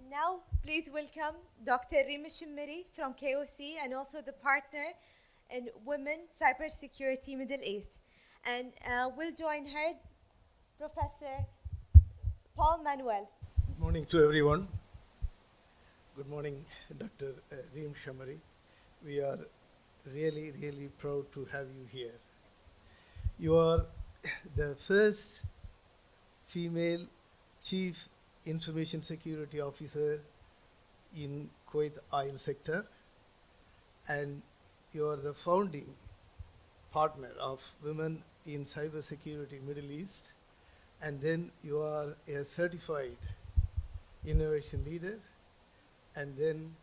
Now, please welcome Dr. Reem Al-Shammari from KOC and also the partner in Women Cybersecurity Middle East. And will join her Professor Paul Manuel. Good morning to everyone. Good morning, Dr. Reem Al-Shammari. We are really, really proud to have you here. You are the first female Chief Information Security Officer in Kuwait oil sector, and you are the founding partner of Women in Cybersecurity Middle East, and then you are a certified innovation leader, and then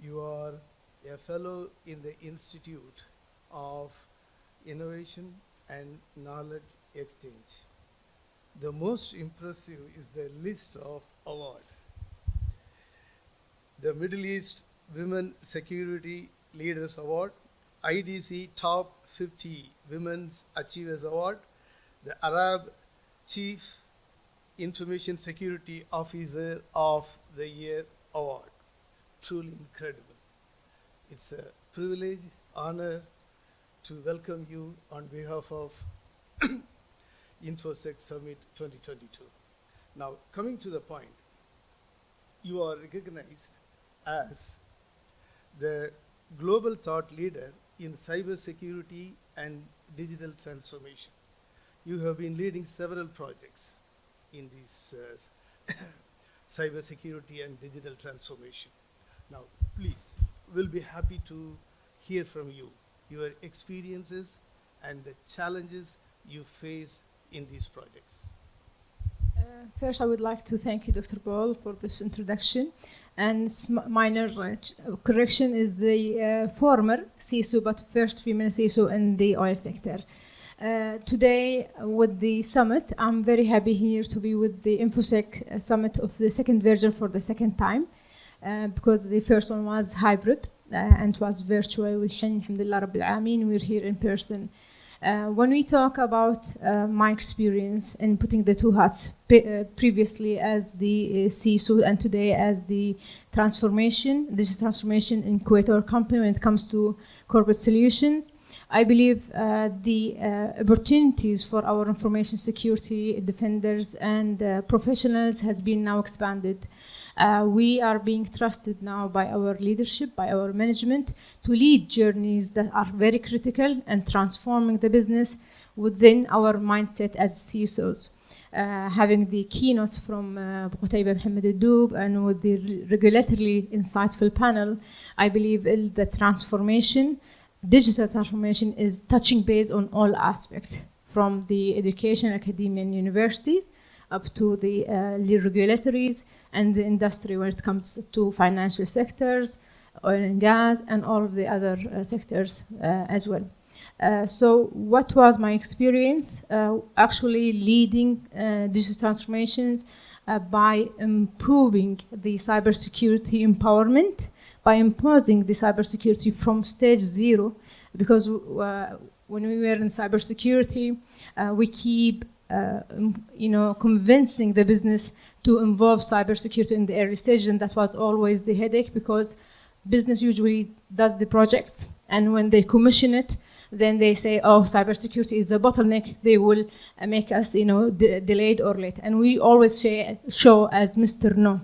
you are a fellow in the Institute of Innovation and Knowledge Exchange. The most impressive is the list of awards. The Middle East Women Security Leaders Award, IDC Top 50 Women's Achievers Award, the Arab Chief Information Security Officer of the Year Award. Truly incredible. It's a privilege, honor to welcome you on behalf of InfoSec Summit 2022. Now, coming to the point, you are recognized as the global thought leader in cybersecurity and digital transformation. You have been leading several projects in this cybersecurity and digital transformation. Now, please, we'll be happy to hear from you, your experiences and the challenges you face in these projects. First, I would like to thank you, Dr. Paul, for this introduction. And minor correction is the former CISO, but first female CISO in the oil sector. Today, with the summit, I'm very happy here to be with the InfoSec summit of the second version for the second time, because the first one was hybrid and was virtual. Alhamdulillah Rabbil Alameen, we're here in person. When we talk about my experience in putting the two hats, previously as the CISO and today as the digital transformation in Kuwait, our company, when it comes to corporate solutions, I believe the opportunities for our information security defenders and professionals has been now expanded. We are being trusted now by our leadership, by our management, to lead journeys that are very critical and transforming the business within our mindset as CISOs. Having the keynotes from Qutayba Mohammed Al-Doob and with the regulatorily insightful panel, I believe the digital transformation is touching base on all aspects, from the education, academia and universities, up to the regulatories and the industry when it comes to financial sectors, oil and gas, and all of the other sectors as well. So what was my experience? Actually leading digital transformations by improving the cybersecurity empowerment, by imposing the cybersecurity from stage 0, because when we were in cybersecurity, we keep convincing the business to involve cybersecurity in the early stage, and that was always the headache, because business usually does the projects, and when they commission it, then they say, oh, cybersecurity is a bottleneck, they will make us delayed or late, and we always show as Mr. No.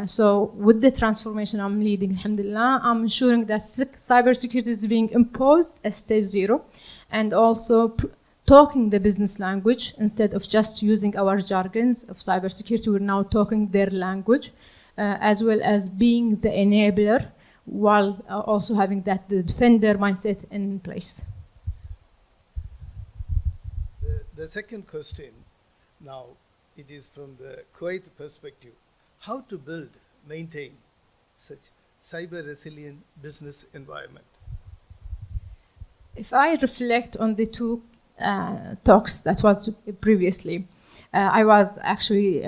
So with the transformation I'm leading, alhamdulillah, I'm ensuring that cybersecurity is being imposed as stage 0, and also talking the business language instead of just using our jargons of cybersecurity. We're now talking their language, as well as being the enabler, while also having the defender mindset in place. The second question, now it is from the Kuwait perspective. How to build, maintain such cyber resilient business environment? If I reflect on the two talks that was previously, I was actually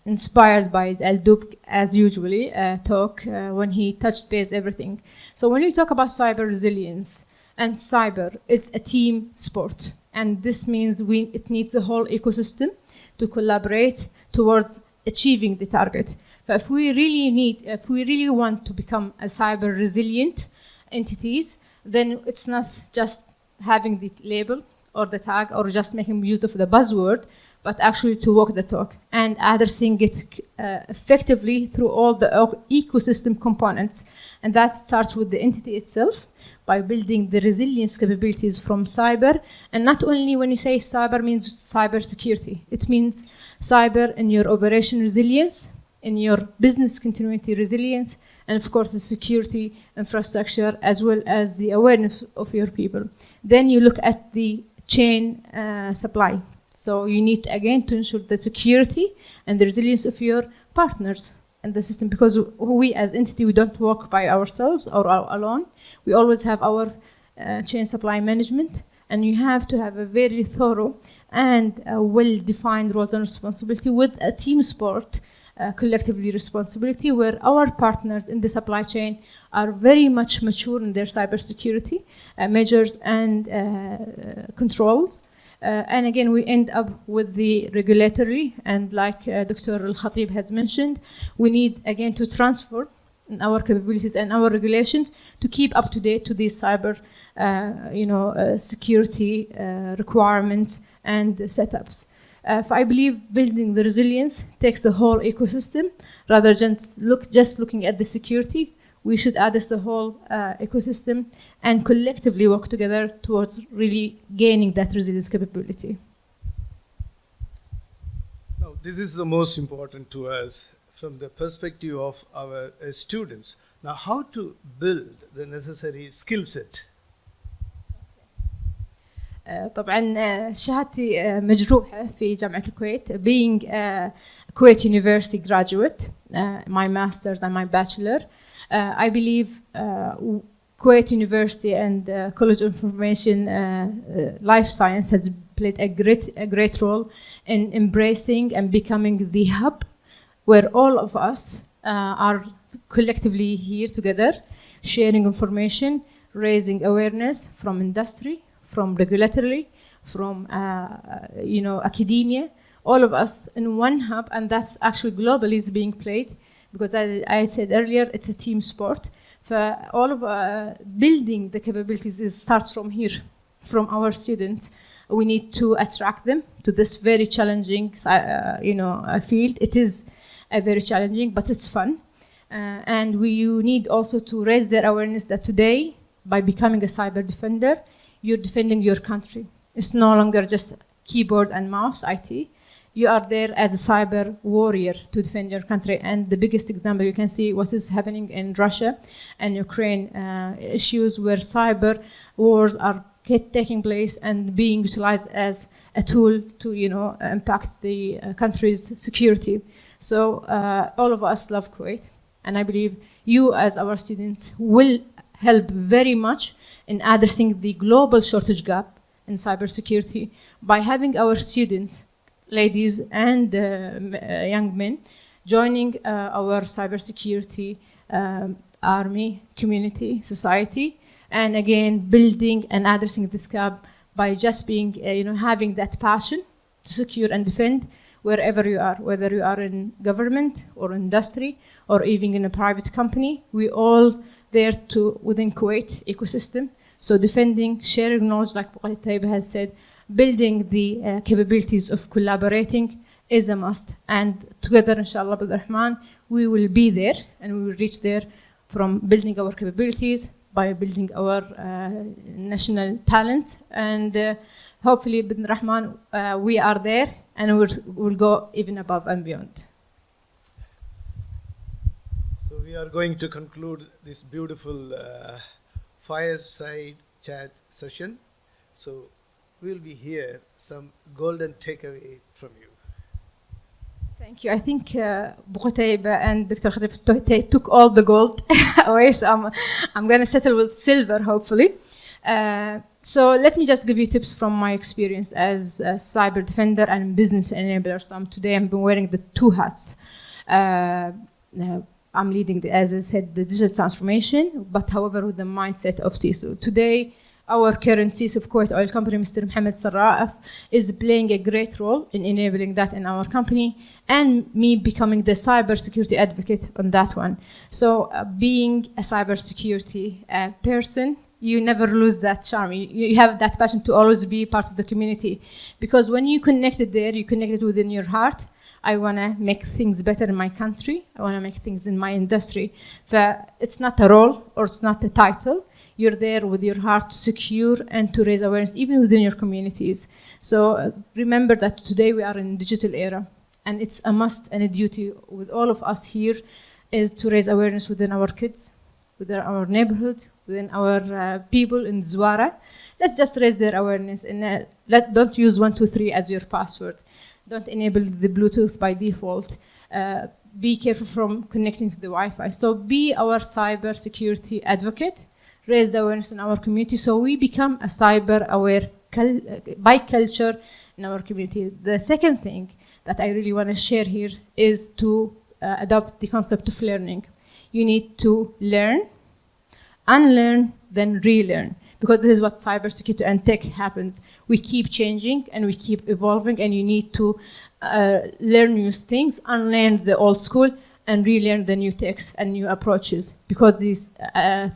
inspired by Al-Doob, as usually, talk when he touched base everything. So when we talk about cyber resilience and cyber, it's a team sport. And this means it needs a whole ecosystem to collaborate towards achieving the target. But if we really want to become a cyber resilient entities, then it's not just having the label or the tag or just making use of the buzzword, but actually to walk the talk and addressing it effectively through all the ecosystem components. And that starts with the entity itself by building the resilience capabilities from cyber. And not only when you say cyber means cyber security, it means cyber in your operation resilience, in your business continuity resilience, and of course the security infrastructure, as well as the awareness of your people. Then you look at the chain supply. So you need, again, to ensure the security and the resilience of your partners in the system, because we as entity, we don't work by ourselves or alone. We always have our chain supply management, and you have to have a very thorough and well-defined roles and responsibility with a team sport, collectively responsibility, where our partners in the supply chain are very much mature in their cybersecurity measures and controls. And again, we end up with the regulatory, and like Dr. Al-Khatib has mentioned, we need again to transfer our capabilities and our regulations to keep up to date to these cyber security requirements and setups. I believe building the resilience takes the whole ecosystem rather than just looking at the security. We should address the whole ecosystem and collectively work together towards really gaining that resilience capability. Now, this is the most important to us from the perspective of our students. Now, how to build the necessary skill set? طبعا شهادتي مجروحة في جامعة الكويت, being a Kuwait University graduate, my master's and my bachelor. I believe Kuwait University and College of Information Life Science has played a great role in embracing and becoming the hub where all of us are collectively here together, sharing information, raising awareness from industry, from regulatory, from academia, all of us in one hub, and that's actually globally is being played. Because as I said earlier, it's a team sport. For all of building the capabilities starts from here, from our students. We need to attract them to this very challenging, field. It is very challenging, but it's fun. And you need also to raise their awareness that today, by becoming a cyber defender, you're defending your country. It's no longer just keyboard and mouse, IT. You are there as a cyber warrior to defend your country. And the biggest example, you can see what is happening in Russia and Ukraine, issues where cyber wars are taking place and being utilized as a tool to, impact the country's security. So all of us love Kuwait. And I believe you as our students will help very much in addressing the global shortage gap in cybersecurity by having our students, ladies and young men, joining our cybersecurity army, community, society, and again building and addressing this gap by just being, having that passion to secure and defend wherever you are, whether you are in government or industry or even in a private company. We all there to within Kuwait ecosystem. So defending, sharing knowledge, like Buqayb has said, building the capabilities of collaborating is a must. And together, inshallah, Rahman, we will be there and we will reach there from building our capabilities by building our national talents. And hopefully, Bin Rahman, we are there and we'll go even above and beyond. So we are going to conclude this beautiful fireside chat session. So we'll be here some golden takeaway from you. Thank you. I think Buqayb and Dr. Khatib took all the gold away, so I'm going to settle with silver, hopefully. So let me just give you tips from my experience as a cyber defender and business enabler. So today I'm been wearing the two hats. I'm leading, as I said, the digital transformation, but however with the mindset of CISO. Today, our current CISO of Kuwait Oil Company, Mr. Mohammed Sarraf, is playing a great role in enabling that in our company, and me becoming the cybersecurity advocate on that one. So being a cybersecurity person, you never lose that charm. You have that passion to always be part of the community. Because when you connected there, you connected within your heart. I want to make things better in my country. I want to make things in my industry. So it's not a role or it's not a title. You're there with your heart to secure and to raise awareness, even within your communities. So remember that today we are in a digital era, and it's a must and a duty with all of us here is to raise awareness within our kids, within our neighborhood, within our people in Zwara. Let's just raise their awareness, and don't use 123 as your password. Don't enable the Bluetooth by default. Be careful from connecting to the Wi-Fi. So be our cyber security advocate. Raise the awareness in our community so we become a cyber-aware by culture in our community. The second thing that I really want to share here is to adopt the concept of learning. You need to learn, unlearn, then relearn. Because this is what cybersecurity and tech happens. We keep changing and we keep evolving, and you need to learn new things, unlearn the old school, and relearn the new techs and new approaches. Because these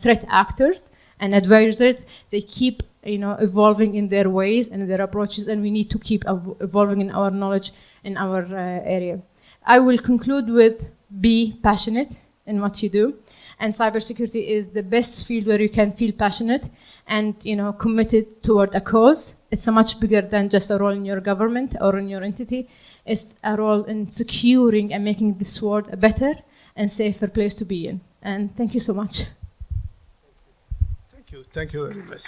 threat actors and advisors, they keep evolving in their ways and their approaches, and we need to keep evolving in our knowledge in our area. I will conclude with be passionate in what you do. And cybersecurity is the best field where you can feel passionate and committed toward a cause. It's a much bigger than just a role in your government or in your entity. It's a role in securing and making this world a better and safer place to be in. And thank you so much. Thank you very much.